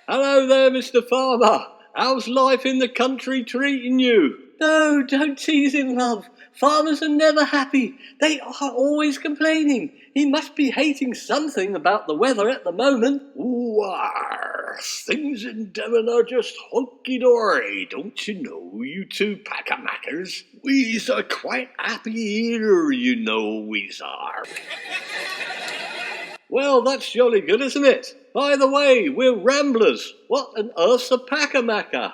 Hello there, Mr. Farmer. How's life in the country treating you? No, don't tease him, love. Farmers are never happy. They are always complaining. He must be hating something about the weather at the moment. Why, things in Devon are just honky-dory, don't you know, you two packer-mackers? We's are quite happy here, you know we's are. Well, that's jolly good, isn't it? By the way, we're ramblers. What on earth's a packer-macker?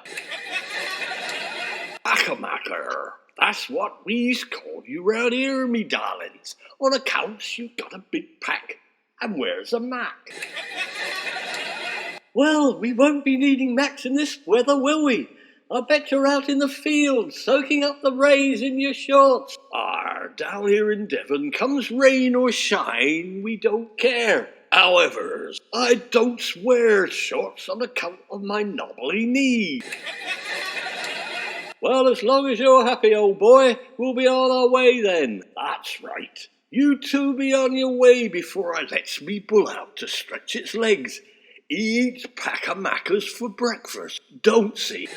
Packer-macker. That's what we's call you round here, me darlings, on account you've got a big pack. And where's a Mac? Well, we won't be needing Macs in this weather, will we? I bet you're out in the field, soaking up the rays in your shorts. Down here in Devon, comes rain or shine, we don't care. However, I don't wear shorts on account of my knobbly knee. Well, as long as you're happy, old boy, we'll be on our way then. That's right. You two be on your way before I lets me bull out to stretch its legs. He eats packer-mackers for breakfast, don't he?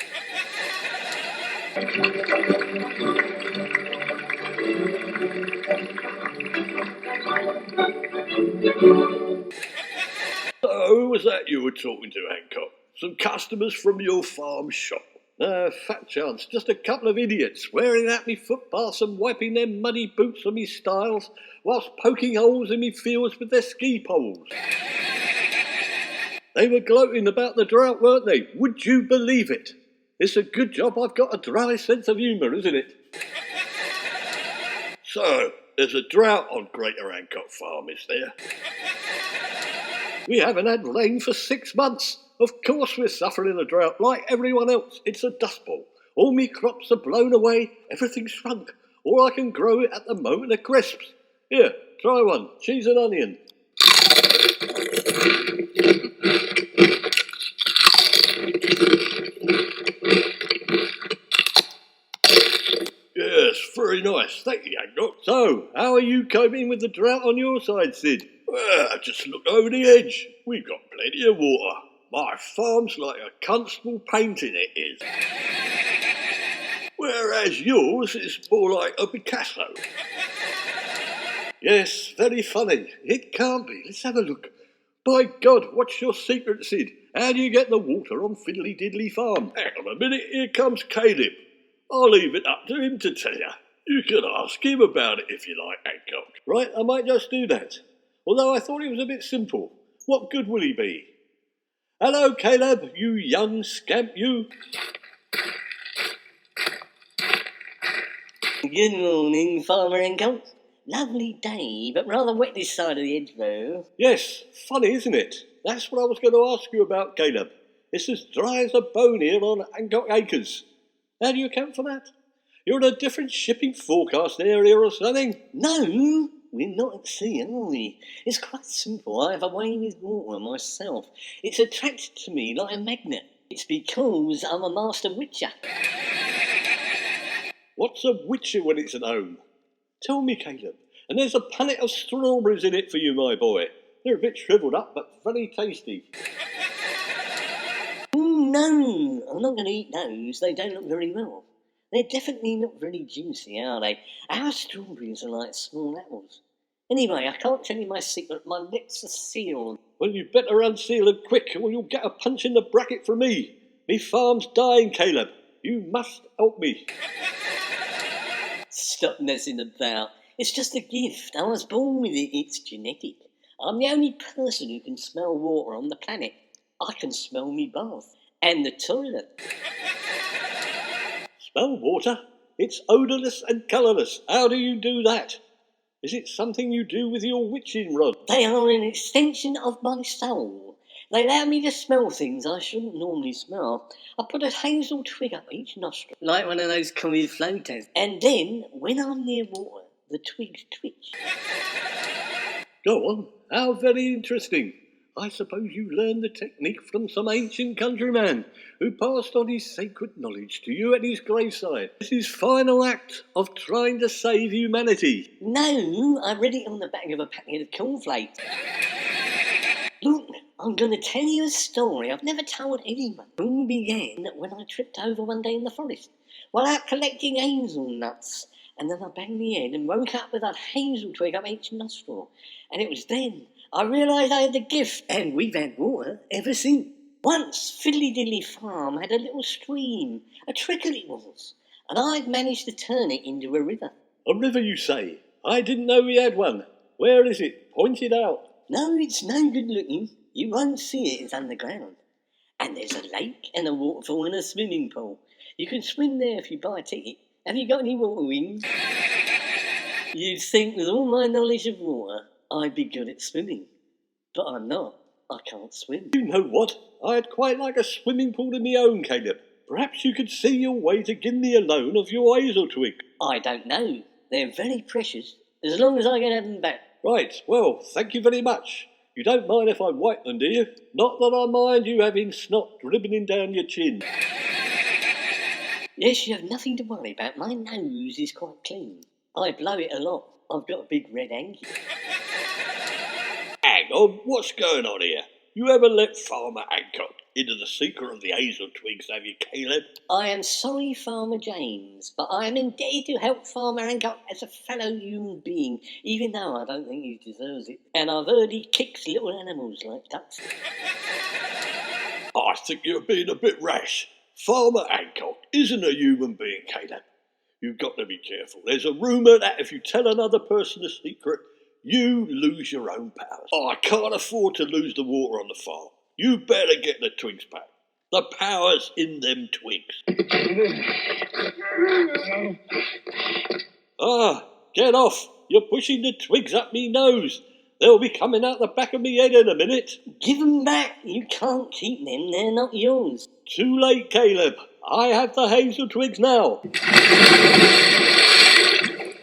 So, who was that you were talking to, Hancock? Some customers from your farm shop? Fat chance, just a couple of idiots swearing at me footpaths and wiping their muddy boots on me stiles whilst poking holes in me fields with their ski poles. They were gloating about the drought, weren't they? Would you believe it? It's a good job I've got a dry sense of humour, isn't it? So, there's a drought on Greater Hancock Farm, is there? We haven't had rain for 6 months. Of course we're suffering a drought like everyone else. It's a dust bowl. All me crops are blown away, everything's shrunk. All I can grow at the moment are crisps. Here, try one, cheese and onion. Yes, very nice. Thank you, Hancock. So, how are you coping with the drought on your side, Sid? Well, just look over the edge. We've got plenty of water. My farm's like a constable painting, it is. Whereas yours is more like a Picasso. Yes, very funny. It can't be. Let's have a look. By God, what's your secret, Sid? How do you get the water on Fiddly Diddly Farm? Hang on a minute, here comes Caleb. I'll leave it up to him to tell you. You can ask him about it if you like, Hancock. Right, I might just do that. Although I thought it was a bit simple. What good will he be? Hello, Caleb, you young scamp, you. Good morning, Farmer Hancock. Lovely day, but rather wet this side of the hedgerow. Yes, funny, isn't it? That's what I was going to ask you about, Caleb. It's as dry as a bone here on Hancock Acres. How do you account for that? You're in a different shipping forecast area or something? No, we're not at sea, are we? It's quite simple. I have a way with water myself. It's attracted to me like a magnet. It's because I'm a master witcher. What's a witcher when it's an home? Tell me, Caleb. And there's a punnet of strawberries in it for you, my boy. They're a bit shriveled up, but very tasty. No, I'm not going to eat those. They don't look very well. They're definitely not very juicy, are they? Our strawberries are like small apples. Anyway, I can't tell you my secret. My lips are sealed. Well, you'd better unseal them quick, or you'll get a punch in the bracket from me. Me farm's dying, Caleb. You must help me. Stop messing about. It's just a gift. I was born with it. It's genetic. I'm the only person who can smell water on the planet. I can smell me bath. And the toilet. Smell water? It's odourless and colourless. How do you do that? Is it something you do with your witching rod? They are an extension of my soul. They allow me to smell things I shouldn't normally smell. I put a hazel twig up each nostril, like one of those comic floaters. And then, when I'm near water, the twigs twitch. Go on. How very interesting. I suppose you learned the technique from some ancient countryman who passed on his sacred knowledge to you at his graveside. This is his final act of trying to save humanity. No, I read it on the back of a packet of cornflakes. Look, I'm going to tell you a story I've never told anyone. It all began when I tripped over one day in the forest while out collecting hazelnuts. And then I banged my head and woke up with a hazel twig up each nostril. And it was then I realised I had the gift, and we've had water ever since. Once, Fiddly Diddly Farm had a little stream, a trickle it was, and I've managed to turn it into a river. A river, you say? I didn't know we had one. Where is it? Point it out. No, it's no good looking. You won't see it, it's underground. And there's a lake and a waterfall and a swimming pool. You can swim there if you buy a ticket. Have you got any water wings? You'd think with all my knowledge of water, I'd be good at swimming. But I'm not. I can't swim. You know what? I'd quite like a swimming pool of my own, Caleb. Perhaps you could see your way to give me a loan of your hazel twig. I don't know. They're very precious, as long as I can have them back. Right, well, thank you very much. You don't mind if I wipe them, do you? Not that I mind you having snot dribbling down your chin. Yes, you have nothing to worry about. My nose is quite clean. I blow it a lot. I've got a big red hanky. Hang on, what's going on here? You haven't let Farmer Hancock into the secret of the hazel twigs, have you, Caleb? I am sorry, Farmer James, but I am indebted to help Farmer Hancock as a fellow human being, even though I don't think he deserves it. And I've heard he kicks little animals like ducks. I think you're being a bit rash. Farmer Hancock isn't a human being, Caleb. You've got to be careful. There's a rumour that if you tell another person a secret, you lose your own powers. I can't afford to lose the water on the farm. You better get the twigs back. The power's in them twigs. Get off. You're pushing the twigs up me nose. They'll be coming out the back of me head in a minute. Give them back. You can't keep them. They're not yours. Too late, Caleb. I have the hazel twigs now.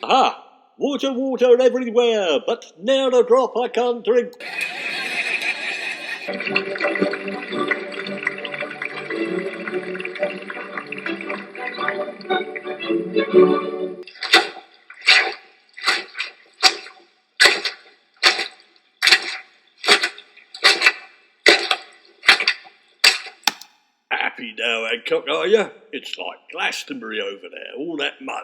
Aha! Water everywhere, but ne'er a drop I can't drink. Happy now, Hancock, are you? It's like Glastonbury over there, all that mud.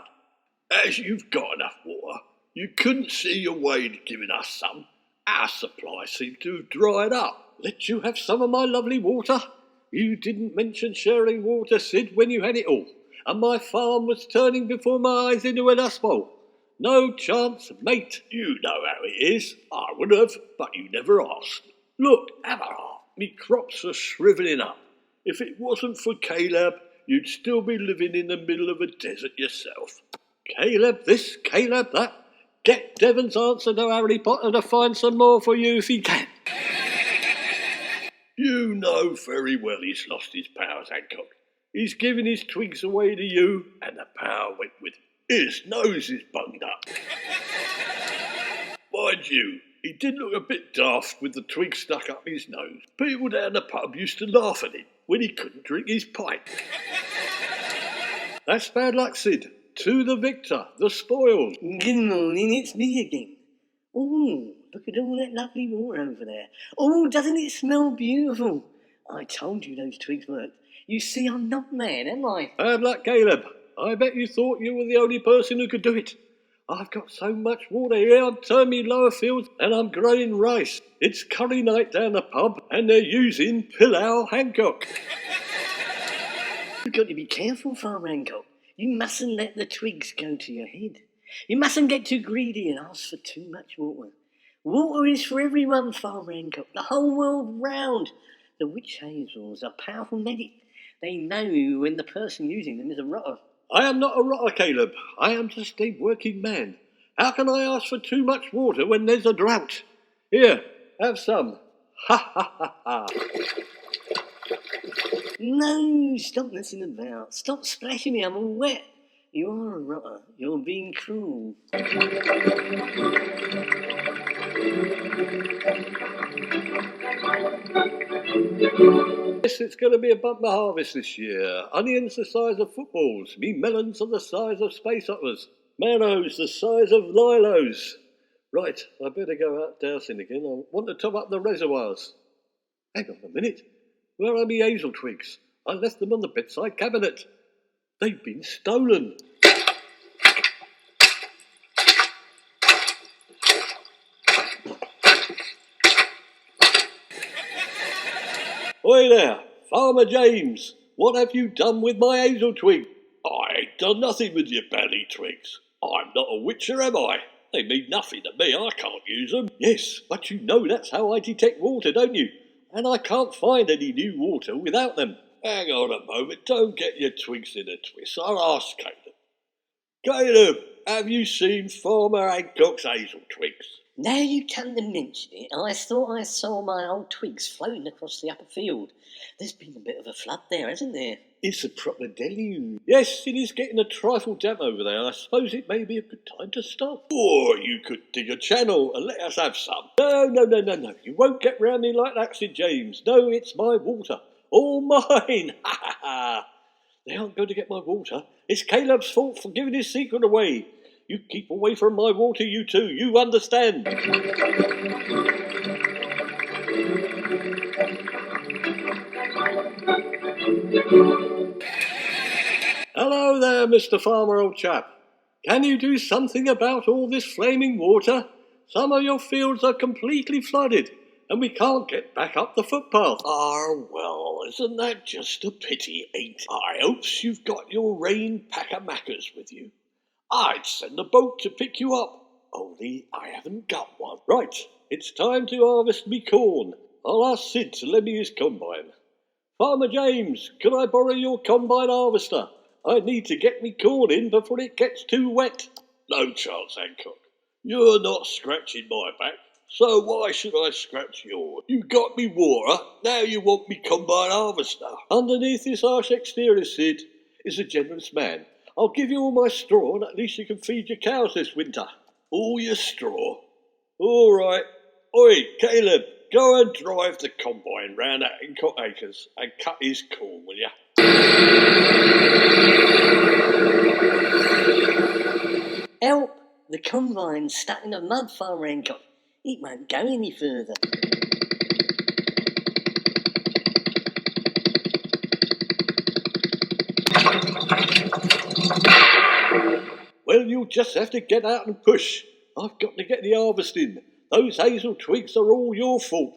As you've got enough water, you couldn't see your way to giving us some. Our supply seemed to have dried up. Let you have some of my lovely water? You didn't mention sharing water, Sid, when you had it all, and my farm was turning before my eyes into a dust bowl. No chance, mate. You know how it is. I would have, but you never asked. Look, have a heart. Me crops are shrivelling up. If it wasn't for Caleb, you'd still be living in the middle of a desert yourself. Caleb this, Caleb that. Get Devon's answer to Harry Potter to find some more for you if he can. You know very well he's lost his powers, Hancock. He's given his twigs away to you, and the power went with him. His nose is bunged up. Mind you, he did look a bit daft with the twig stuck up his nose. People down the pub used to laugh at him when he couldn't drink his pint. That's bad luck, Sid. To the victor, the spoiled. Good morning, it's me again. Oh, look at all that lovely water over there. Oh, doesn't it smell beautiful? I told you those twigs worked. You see, I'm not mad, am I? Bad luck, Caleb. I bet you thought you were the only person who could do it. I've got so much water here, I've turned me lower fields and I'm growing rice. It's curry night down the pub and they're using Pillow Hancock. You've got to be careful, Farmer Hancock. You mustn't let the twigs go to your head. You mustn't get too greedy and ask for too much water. Water is for everyone, Farmer Hancock, the whole world round. The witch hazels are powerful medic. They know when the person using them is a rotter. I am not a rotter, Caleb. I am just a working man. How can I ask for too much water when there's a drought? Here, have some. Ha ha ha ha. No, stop messing about. Stop splashing me, I'm all wet. You are a rotter. You're being cruel. Yes, it's going to be a bumper harvest this year. Onions the size of footballs. Me melons are the size of space operas. Marrows the size of lilos. Right, I better go out dowsing again. I want to top up the reservoirs. Hang on a minute. Where are me hazel twigs? I left them on the bedside cabinet. They've been stolen. Oi there, Farmer James. What have you done with my hazel twig? I ain't done nothing with your belly twigs. I'm not a witcher, am I? They mean nothing to me, I can't use them. Yes, but you know that's how I detect water, don't you? And I can't find any new water without them. Hang on a moment, don't get your twigs in a twist. I'll ask Caleb. Caleb, have you seen Farmer Hancock's hazel twigs? Now you come to mention it, I thought I saw my old twigs floating across the upper field. There's been a bit of a flood there, hasn't there? It's a proper deluge. Yes, it is getting a trifle damp over there. I suppose it may be a good time to stop. Or you could dig a channel and let us have some. No. You won't get round me like that, Sid James. No, it's my water. All mine. Ha ha ha. They aren't going to get my water. It's Caleb's fault for giving his secret away. You keep away from my water, you two. You understand. Hello there, Mr. Farmer, old chap. Can you do something about all this flaming water? Some of your fields are completely flooded, and we can't get back up the footpath. Well, isn't that just a pity, ain't it? I hopes you've got your rain pack-a-mackers with you. I'd send a boat to pick you up, only I haven't got one. Right, it's time to harvest me corn. I'll ask Sid to lend me his combine. Farmer James, could I borrow your combine harvester? I need to get me corn in before it gets too wet. No chance, Hancock. You're not scratching my back, so why should I scratch yours? You got me water, now you want me combine harvester. Underneath this harsh exterior, Sid, is a generous man. I'll give you all my straw, and at least you can feed your cows this winter. All your straw? All right. Oi, Caleb, go and drive the combine round at Hancock Acres and cut his corn, will you? Help! The combine's stuck in the mud, Farmer Hancock. It won't go any further. Well, you'll just have to get out and push. I've got to get the harvest in. Those hazel twigs are all your fault.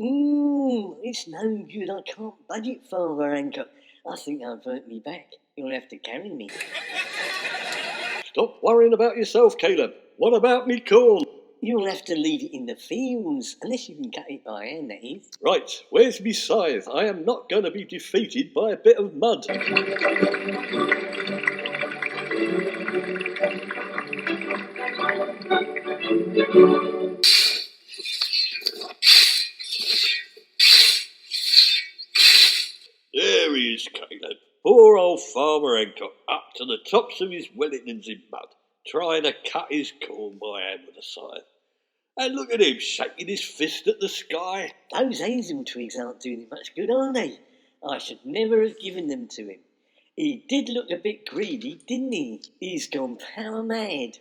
It's no good. I can't budget, Farmer Hancock. I think I've hurt me back. You'll have to carry me. Stop worrying about yourself, Caleb. What about me corn? You'll have to leave it in the fields, unless you can cut it by hand, that is. Right, where's me scythe? I am not going to be defeated by a bit of mud. There he is, Caleb. Poor old Farmer Hancock, up to the tops of his Wellingtons in mud, trying to cut his corn by hand with a scythe. And look at him shaking his fist at the sky. Those hazel twigs aren't doing him much good, are they? I should never have given them to him. He did look a bit greedy, didn't he? He's gone power mad.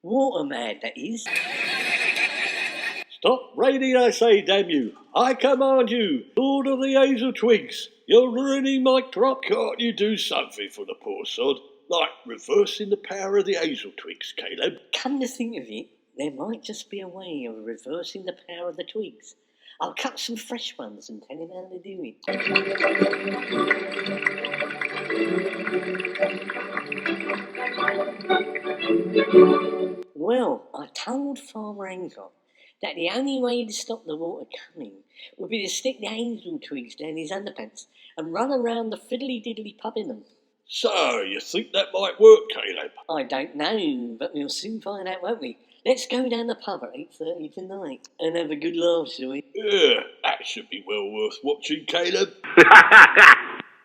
Water mad, that is. Stop raining, I say, damn you. I command you. Lord of the hazel twigs. You're ruining my crop. Can't you do something for the poor sod? Like reversing the power of the hazel twigs, Caleb? Come to think of it, there might just be a way of reversing the power of the twigs. I'll cut some fresh ones and tell him how to do it. Well, I told Farmer Hancock that the only way to stop the water coming would be to stick the hazel twigs down his underpants and run around the fiddly-diddly pub in them. So, you think that might work, Caleb? I don't know, but we'll soon find out, won't we? Let's go down the pub at 8:30 tonight and have a good laugh, shall we? Yeah, that should be well worth watching, Caleb.